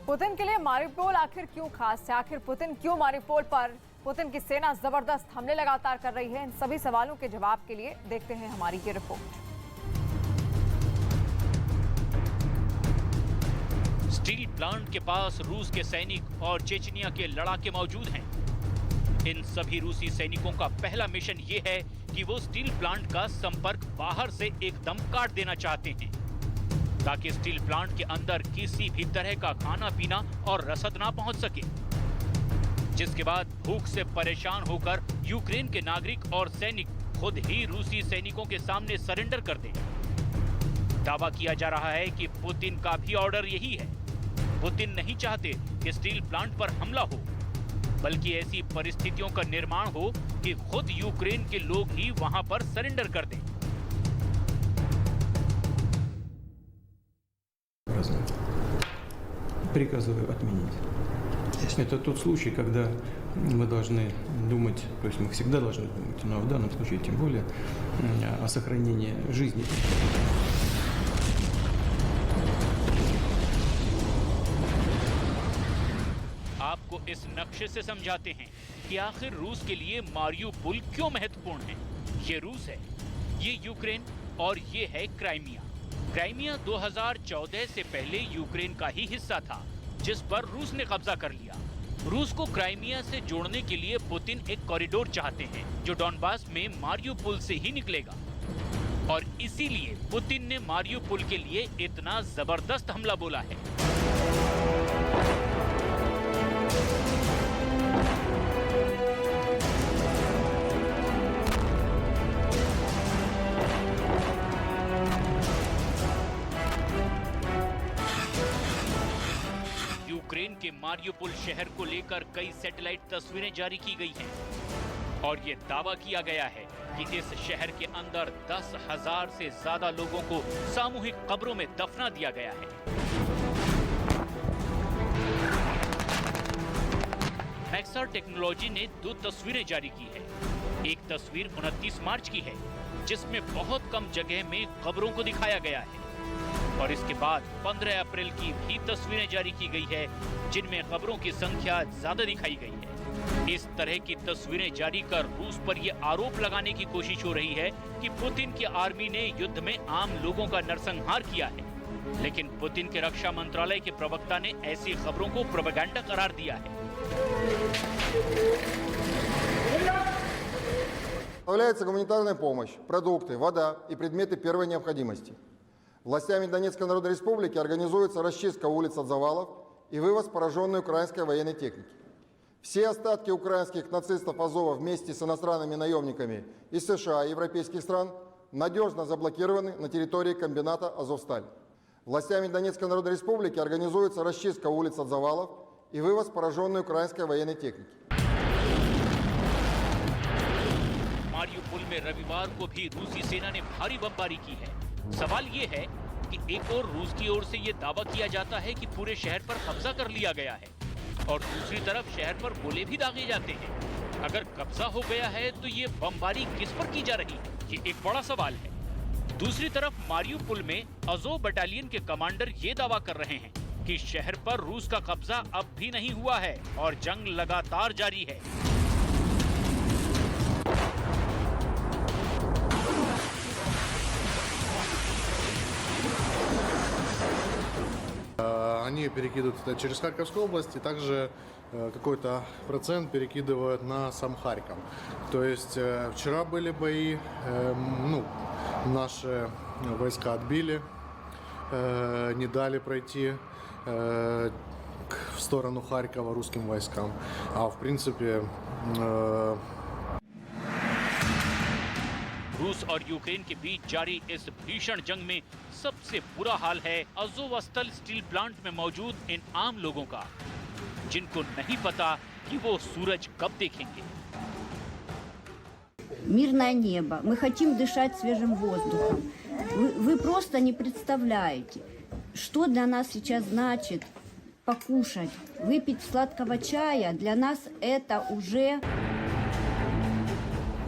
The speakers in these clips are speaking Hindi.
पुतिन के लिए मारिउपोल आखिर क्यों खास है? आखिर पुतिन क्यों मारिउपोल पर पुतिन की सेना जबरदस्त हमले लगातार कर रही है? इन सभी सवालों के जवाब के लिए देखते हैं हमारी ये रिपोर्ट। स्टील प्लांट के पास रूस के सैनिक और चेचनिया के लड़ाके मौजूद हैं। इन सभी रूसी सैनिकों का पहला मिशन ये है कि वो स्टील प्लांट का संपर्क बाहर से एकदम काट देना चाहते हैं, ताकि स्टील प्लांट के अंदर किसी भी तरह का खाना पीना और रसद ना पहुंच सके। जिसके बाद भूख से परेशान होकर यूक्रेन के नागरिक और सैनिक खुद ही रूसी सैनिकों के सामने सरेंडर कर दें। दावा किया जा रहा है कि पुतिन का भी ऑर्डर यही है। पुतिन नहीं चाहते कि स्टील प्लांट पर हमला हो, बल्कि ऐसी परिस्थितियों का निर्माण हो कि खुद यूक्रेन के लोग ही वहां पर सरेंडर कर दें। Приказываю отменить. Это тот случай, когда мы должны думать, то есть мы всегда должны думать, но в данном случае тем более о сохранении жизни. आपको इस नक्शे से समझाते हैं कि आखिर रूस के लिए मारिउपोल क्यों महत्वपूर्ण है। ये रूस है, ये यूक्रेन और ये है क्राइमिया। क्राइमिया 2014 से पहले यूक्रेन का ही हिस्सा था, जिस पर रूस ने कब्जा कर लिया। रूस को क्राइमिया से जोड़ने के लिए पुतिन एक कॉरिडोर चाहते हैं, जो डॉनबास में मारिउपोल से ही निकलेगा। और इसीलिए पुतिन ने मारिउपोल के लिए इतना जबरदस्त हमला बोला है। यूक्रेन के मारिउपोल शहर को लेकर कई सैटेलाइट तस्वीरें जारी की गई हैं और ये दावा किया गया है कि इस शहर के अंदर 10,000 से ज्यादा लोगों को सामूहिक कब्रों में दफना दिया गया है। मैक्सर टेक्नोलॉजी ने 2 तस्वीरें जारी की है। एक तस्वीर 29 मार्च की है, जिसमें बहुत कम जगह में कब्रों को दिखाया गया है, और इसके बाद 15 अप्रैल की भी तस्वीरें जारी की गई है, जिनमें कब्रों की संख्या ज्यादा दिखाई गई है। इस तरह की तस्वीरें जारी कर रूस पर यह आरोप लगाने की कोशिश हो रही है कि पुतिन की आर्मी ने युद्ध में आम लोगों का नरसंहार किया है। लेकिन पुतिन के रक्षा मंत्रालय के प्रवक्ता ने ऐसी खबरों को प्रोपेगेंडा करार दिया है। Поставляется гуманитарная помощь, продукты, вода и предметы первой необходимости. Властями Донецкой Народной Республики организуется расчистка улиц от завалов и вывоз пораженной украинской военной техники. Все остатки украинских нацистов Азова вместе с иностранными наемниками из США и европейских стран надежно заблокированы на территории комбината «Азовсталь». Властями Донецкой Народной Республики организуется расчистка улиц от завалов и вывоз пораженной украинской военной техники. मारिउपोल में रविवार को भी रूसी सेना ने भारी बमबारी की है। सवाल ये है कि एक और रूस की ओर से ये दावा किया जाता है कि पूरे शहर पर कब्जा कर लिया गया है, और दूसरी तरफ शहर पर गोले भी दागे जाते हैं। अगर कब्जा हो गया है तो ये बमबारी किस पर की जा रही है, ये एक बड़ा सवाल है। दूसरी तरफ मारिउपोल में अज़ोव बटालियन के कमांडर ये दावा कर रहे हैं कि शहर पर रूस का कब्जा अब भी नहीं हुआ है और जंग लगातार जारी है। Они перекидывают это через Харьковскую область, и также какой-то процент перекидывают на сам Харьков. То есть вчера были бои, наши войска отбили, не дали пройти в сторону Харькова русским войскам. А в принципе... रूस और यूक्रेन के बीच जारी इस भीषण जंग में सबसे बुरा हाल है अज़ोवस्टल स्टील प्लांट में मौजूद इन आम लोगों का, जिनको नहीं पता कि वो सूरज कब देखेंगे। Мирное небо. Мы хотим дышать свежим воздухом. Вы просто не представляете, что для нас сейчас значит покушать, выпить сладкого чая. Для нас это уже...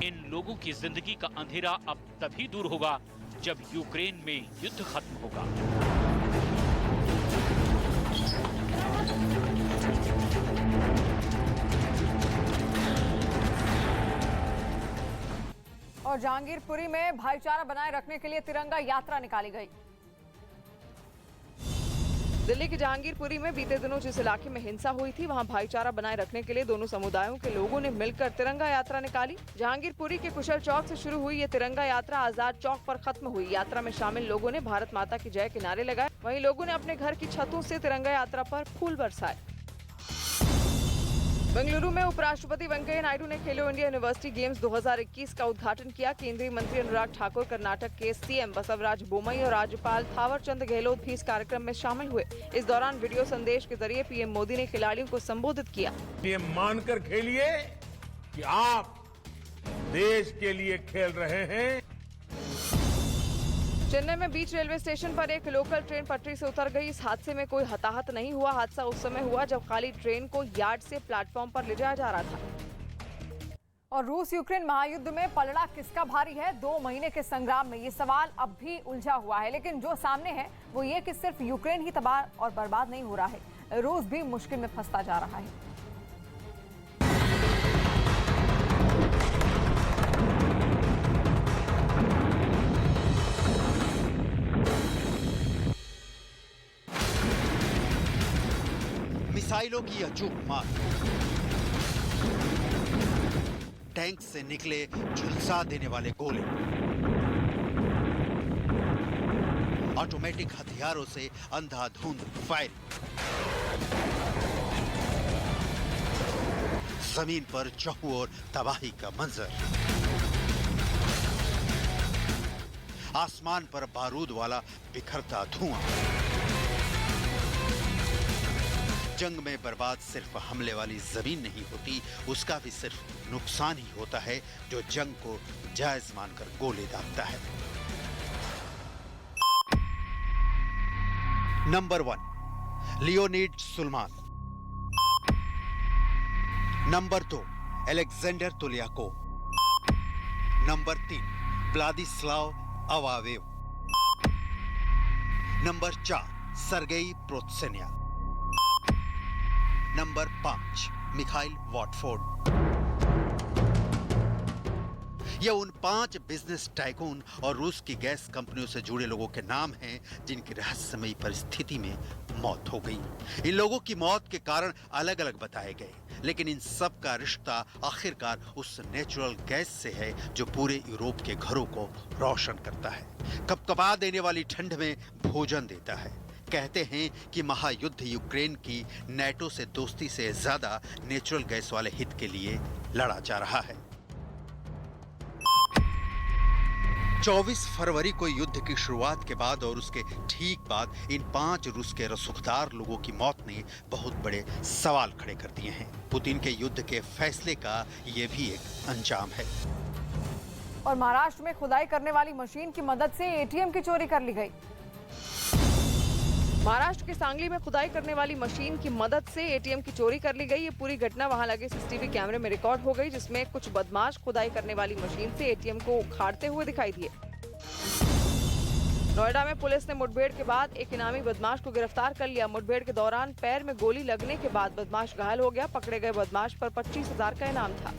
इन लोगों की जिंदगी का अंधेरा अब तभी दूर होगा जब यूक्रेन में युद्ध खत्म होगा। और जहांगीरपुरी में भाईचारा बनाए रखने के लिए तिरंगा यात्रा निकाली गई। दिल्ली के जहांगीरपुरी में बीते दिनों जिस इलाके में हिंसा हुई थी, वहां भाईचारा बनाए रखने के लिए दोनों समुदायों के लोगों ने मिलकर तिरंगा यात्रा निकाली। जहांगीरपुरी के कुशल चौक से शुरू हुई ये तिरंगा यात्रा आजाद चौक पर खत्म हुई। यात्रा में शामिल लोगों ने भारत माता की जय के नारे लगाए। वहीं लोगों ने अपने घर की छतों से तिरंगा यात्रा पर फूल बरसाए। बेंगलुरु में उपराष्ट्रपति वेंकैया नायडू ने खेलो इंडिया यूनिवर्सिटी गेम्स 2021 का उद्घाटन किया। केंद्रीय मंत्री अनुराग ठाकुर, कर्नाटक के सीएम बसवराज बोमई और राज्यपाल थावरचंद गहलोत भी इस कार्यक्रम में शामिल हुए। इस दौरान वीडियो संदेश के जरिए पीएम मोदी ने खिलाड़ियों को संबोधित किया। ये मानकर खेलिए कि आप देश के लिए खेल रहे हैं। चेन्नई में बीच रेलवे स्टेशन पर एक लोकल ट्रेन पटरी से उतर गई। इस हादसे में कोई हताहत नहीं हुआ। हादसा उस समय हुआ जब खाली ट्रेन को यार्ड से प्लेटफॉर्म पर ले जाया जा रहा था। और रूस यूक्रेन महायुद्ध में पलड़ा किसका भारी है? 2 महीने के संग्राम में ये सवाल अब भी उलझा हुआ है, लेकिन जो सामने है वो ये कि सिर्फ यूक्रेन ही तबाह और बर्बाद नहीं हो रहा है, रूस भी मुश्किल में फंसता जा रहा है। मिसाइलों की अचूक मार, टैंक से निकले झुलसा देने वाले गोले, ऑटोमेटिक हथियारों से अंधाधुंध फायरिंग, जमीन पर चहुओं ओर तबाही का मंजर, आसमान पर बारूद वाला बिखरता धुआं। जंग में बर्बाद सिर्फ हमले वाली जमीन नहीं होती, उसका भी सिर्फ नुकसान ही होता है जो जंग को जायज मानकर गोले दागता है। Number 1 Leonid Suleiman, number 2 Alexander Tuliakov, number 3 Vladislav Avaev, number 4 Sergei Protsenya, number 5 Mikhail Watford. ये उन 5 बिजनेस टाइकून और रूस की गैस कंपनियों से जुड़े लोगों के नाम हैं जिनकी रहस्यमयी परिस्थिति में मौत हो गई। इन लोगों की मौत के कारण अलग अलग बताए गए, लेकिन इन सब का रिश्ता आखिरकार उस नेचुरल गैस से है जो पूरे यूरोप के घरों को रोशन करता है, कपकपा देने वाली ठंड में भोजन देता है। कहते हैं कि महायुद्ध यूक्रेन की नेटो से दोस्ती से ज्यादा नेचुरल गैस वाले हित के लिए लड़ा जा रहा है। 24 फरवरी को युद्ध की शुरुआत के बाद और उसके ठीक बाद इन 5 रूस के रसूखदार लोगों की मौत ने बहुत बड़े सवाल खड़े कर दिए हैं। पुतिन के युद्ध के फैसले का ये भी एक अंजाम है। और महाराष्ट्र में खुदाई करने वाली मशीन की मदद से एटीएम की चोरी कर ली गई। महाराष्ट्र के सांगली में खुदाई करने वाली मशीन की मदद से एटीएम की चोरी कर ली गई। ये पूरी घटना वहां लगे सीसीटीवी कैमरे में रिकॉर्ड हो गई, जिसमें कुछ बदमाश खुदाई करने वाली मशीन से एटीएम को उखाड़ते हुए दिखाई दिए। नोएडा में पुलिस ने मुठभेड़ के बाद एक इनामी बदमाश को गिरफ्तार कर लिया। मुठभेड़ के दौरान पैर में गोली लगने के बाद बदमाश घायल हो गया। पकड़े गए बदमाश पर 25,000 का इनाम था।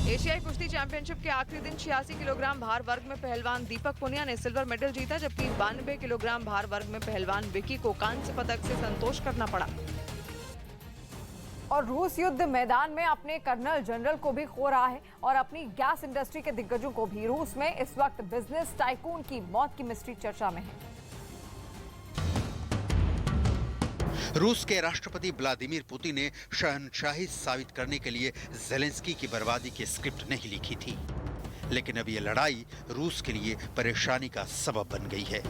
एशियाई कुश्ती चैंपियनशिप के आखिरी दिन 86 किलोग्राम भार वर्ग में पहलवान दीपक पुनिया ने सिल्वर मेडल जीता, जबकि 92 किलोग्राम भार वर्ग में पहलवान विकी को कांस्य पदक से संतोष करना पड़ा। और रूस युद्ध मैदान में अपने कर्नल जनरल को भी खो रहा है और अपनी गैस इंडस्ट्री के दिग्गजों को भी। रूस में इस वक्त बिजनेस टाइकून की मौत की मिस्ट्री चर्चा में है। रूस के राष्ट्रपति व्लादिमीर पुतिन ने शहंशाही साबित करने के लिए ज़ेलेंस्की की बर्बादी की स्क्रिप्ट नहीं लिखी थी, लेकिन अब ये लड़ाई रूस के लिए परेशानी का सबब बन गई है।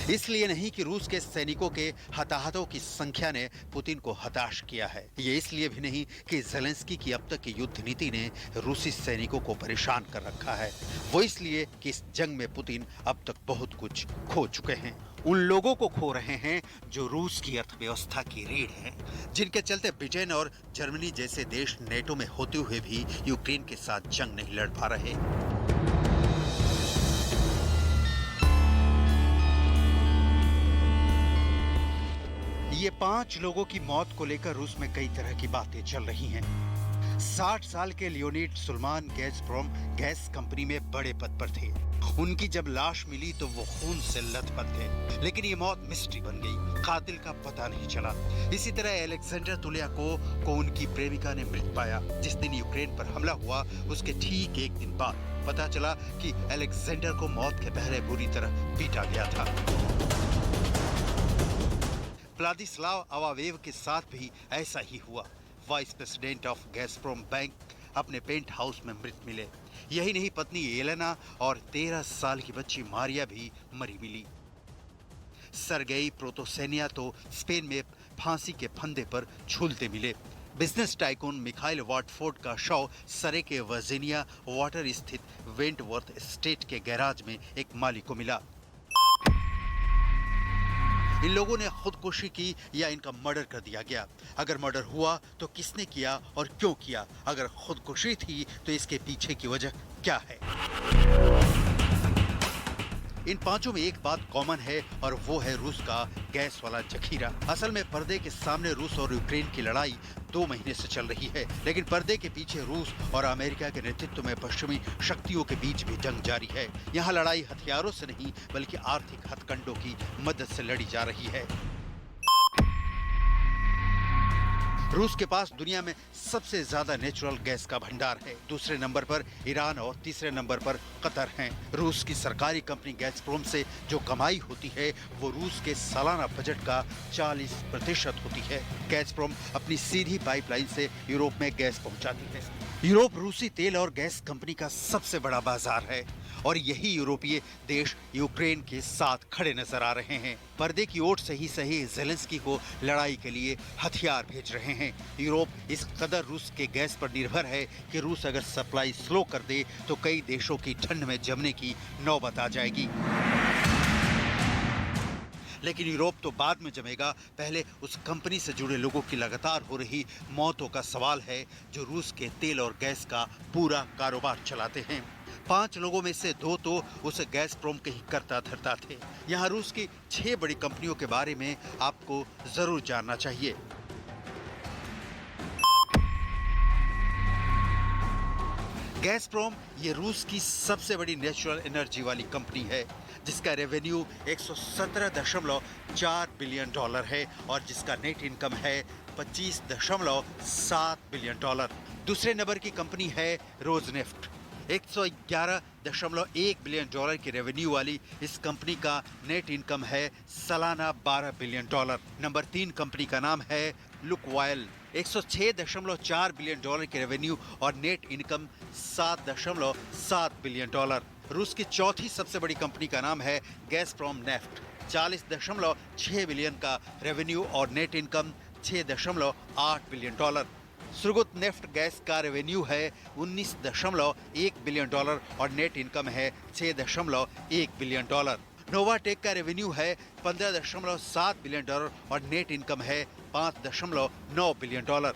इसलिए नहीं कि रूस के सैनिकों के हताहतों की संख्या ने पुतिन को हताश किया है, ये इसलिए भी नहीं कि ज़ेलेंस्की की अब तक की युद्ध नीति ने रूसी सैनिकों को परेशान कर रखा है। वो इसलिए कि इस जंग में पुतिन अब तक बहुत कुछ खो चुके हैं। उन लोगों को खो रहे हैं जो रूस की अर्थव्यवस्था की रीढ़ है, जिनके चलते ब्रिटेन और जर्मनी जैसे देश नेटो में होते हुए भी यूक्रेन के साथ जंग नहीं लड़ पा रहे। ये 5 लोगों की मौत को लेकर रूस में कई तरह की बातें चल रही हैं। 60 साल के Leonid Suleiman Gazprom gas company में बड़े पद पर थे। उनकी जब लाश मिली तो वो खून से लथपथ थे, लेकिन ये मौत मिस्ट्री बन गई, कातिल का पता नहीं चला। इसी तरह अलेक्जेंडर तुलियाकोव को उनकी प्रेमिका ने मृत पाया। जिस दिन यूक्रेन पर हमला हुआ उसके ठीक एक दिन बाद पता चला कि अलेक्जेंडर को मौत के पहले बुरी तरह पीटा गया था। व्लादिस्लाव अवावेव के साथ भी ऐसा ही हुआ। Vice president of Gazprom bank अपने पेंट हाउस में मृत मिले। यही नहीं, पत्नी एलेना और 13 साल की बच्ची मारिया भी मरी मिली। सर्गेई प्रोतोसेनिया तो स्पेन में फांसी के फंदे पर झूलते मिले। बिजनेस टाइकून मिखाइल वाटफोर्ड का शव सरे के वर्जीनिया वाटर स्थित वेंटवर्थ स्टेट के गैराज में एक माली को मिला। इन लोगों ने खुदकुशी की या इनका मर्डर कर दिया गया? अगर मर्डर हुआ तो किसने किया और क्यों किया? अगर खुदकुशी थी तो इसके पीछे की वजह क्या है? इन पांचों में एक बात कॉमन है और वो है रूस का गैस वाला जखीरा। असल में पर्दे के सामने रूस और यूक्रेन की लड़ाई 2 महीने से चल रही है, लेकिन पर्दे के पीछे रूस और अमेरिका के नेतृत्व में पश्चिमी शक्तियों के बीच भी जंग जारी है। यहाँ लड़ाई हथियारों से नहीं बल्कि आर्थिक हथकंडों की मदद से लड़ी जा रही है। रूस के पास दुनिया में सबसे ज्यादा नेचुरल गैस का भंडार है। दूसरे नंबर पर ईरान और तीसरे नंबर पर कतर हैं। रूस की सरकारी कंपनी गैज़प्रोम से जो कमाई होती है वो रूस के सालाना बजट का 40% होती है। गैज़प्रोम अपनी सीधी पाइपलाइन से यूरोप में गैस पहुंचाती है। यूरोप रूसी तेल और गैस कंपनी का सबसे बड़ा बाजार है और यही यूरोपीय देश यूक्रेन के साथ खड़े नजर आ रहे हैं। पर्दे की ओट से ही सही ज़ेलेंस्की को लड़ाई के लिए हथियार भेज रहे हैं। यूरोप इस कदर रूस के गैस पर निर्भर है कि रूस अगर सप्लाई स्लो कर दे तो कई देशों की ठंड में जमने की नौबत आ जाएगी। लेकिन यूरोप तो बाद में जमेगा, पहले उस कंपनी से जुड़े लोगों की लगातार हो रही मौतों का सवाल है जो रूस के तेल और गैस का पूरा कारोबार चलाते हैं। 5 लोगों में से 2 तो उस गैज़प्रोम के ही करता धरता थे। यहाँ रूस की 6 बड़ी कंपनियों के बारे में आपको जरूर जानना चाहिए। गैज़प्रोम ये रूस की सबसे बड़ी नेचुरल एनर्जी वाली कंपनी है जिसका रेवेन्यू 117.4 बिलियन डॉलर है और जिसका नेट इनकम है 25.7 बिलियन डॉलर। दूसरे नंबर की कंपनी है रोजनेफ्ट। 111.1 बिलियन डॉलर की रेवेन्यू वाली इस कंपनी का नेट इनकम है सालाना 12 बिलियन डॉलर। नंबर 3 कंपनी का नाम है लुकवायल। 106.4 बिलियन डॉलर की रेवेन्यू और नेट इनकम 7.7 बिलियन डॉलर। रूस की चौथी सबसे बड़ी कंपनी का नाम है गैज़प्रोम नेफ्ट। 40.6 बिलियन का रेवेन्यू और net income 6.8 billion dollar. Surgutneftegas का रेवेन्यू है 19.1 बिलियन डॉलर और नेट इनकम है 6.1 बिलियन डॉलर। नोवाटेक का रेवेन्यू है 15.7 बिलियन डॉलर और नेट इनकम है 5.9 बिलियन डॉलर।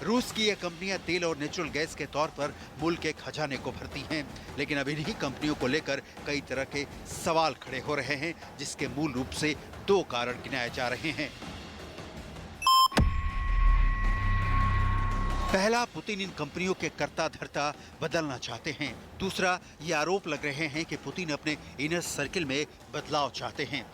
रूस की ये कंपनियां तेल और नेचुरल गैस के तौर पर मुल्क के खजाने को भरती हैं, लेकिन अब इन्हीं कंपनियों को लेकर कई तरह के सवाल खड़े हो रहे हैं जिसके मूल रूप से 2 कारण गिनाए जा रहे हैं। पहला, पुतिन इन कंपनियों के कर्ता धर्ता बदलना चाहते हैं। दूसरा, ये आरोप लग रहे हैं कि पुतिन अपने इनर सर्किल में बदलाव चाहते हैं।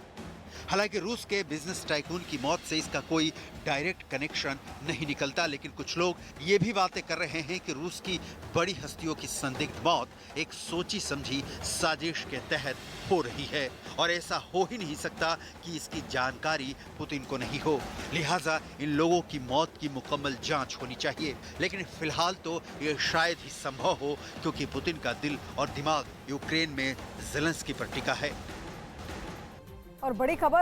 हालांकि रूस के बिजनेस टाइकून की मौत से इसका कोई डायरेक्ट कनेक्शन नहीं निकलता, लेकिन कुछ लोग ये भी बातें कर रहे हैं कि रूस की बड़ी हस्तियों की संदिग्ध मौत एक सोची समझी साजिश के तहत हो रही है और ऐसा हो ही नहीं सकता कि इसकी जानकारी पुतिन को नहीं हो। लिहाजा इन लोगों की मौत की मुकम्मल जांच होनी चाहिए, लेकिन फिलहाल तो ये शायद ही संभव हो क्योंकि पुतिन का दिल और दिमाग यूक्रेन में ज़ेलेंस्की पर टिका है। और बड़ी खबर